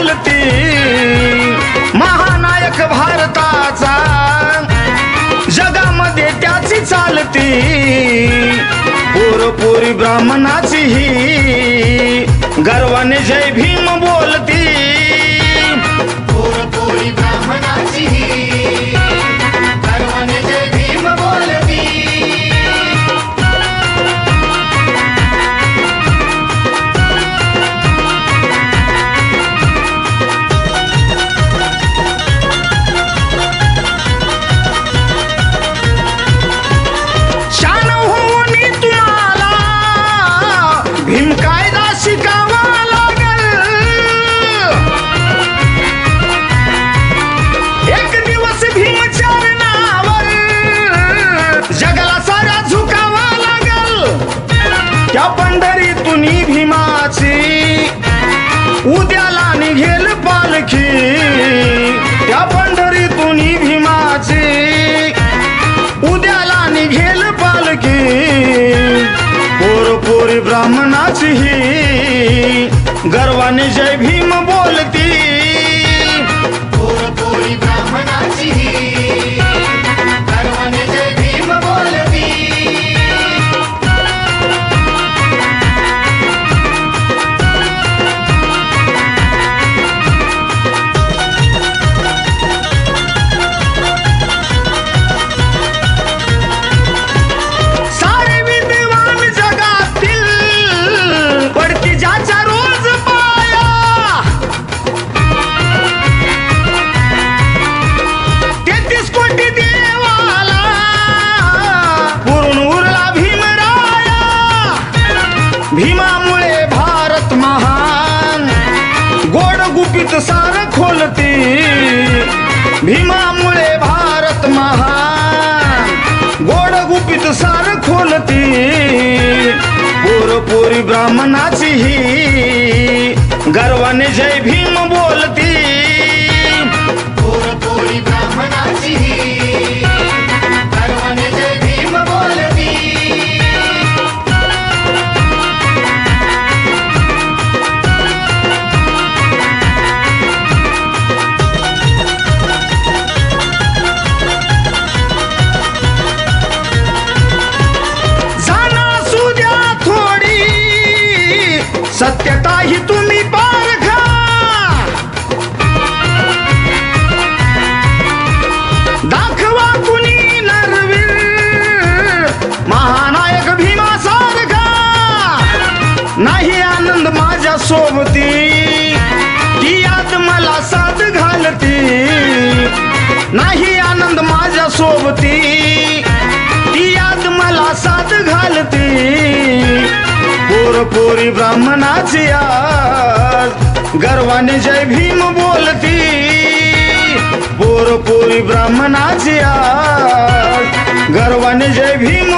चालती महानायक भारताचा जगामध्ये त्याची चालती पोरी ब्राह्मणाची ही गर्वाने जय भीम बोलती पोरी ब्राह्मणाची ही गर्वाने जय भीम बोलती शान होऊन तुम्हाला भीम कायदा शिकावा लागल एक दिवस भीम चरणावर जगाला साऱ्या झुकावा लागल त्या पंढरीतून भीमाची उद्याला निघेल पालखी त्या पंढरीतून भीमाची उद्याला निघेल पालखी पोरी ब्राह्मणाची ही गर्वाने जय भीम बोलती पोरी ब्राह्मणाची ही गर्वाने जय भीम बोलती सारे विद्वान जगातील पडती ज्याच्या रोज पाया 33 कोटी देवाला पुरून उरला भीमराया भीमामुळे भारत महान गोड गुपित सार खोलती भीमामुळे भारत महान गोड गुपित सार खोलती पोरी ब्राह्मणाची ही गर्वाने जय भीम बोलती पोरी ब्राह्मणाची ही गर्वाने जय भीम बोलती जाणा असू द्या थोडी सत्यता ही तुम्ही पारखा दाखवा कुणी नरवीर महानायक भीमासारखा नाही आनंद माझ्या सोबती ती याद मला साथ घालती नाही आनंद माझ्या सोबती ती याद मला साथ घालती पोरी ब्राह्मणाची आज गर्वाने जय भीम बोलती पोरी ब्राह्मणाची आज गर्वाने जय भीम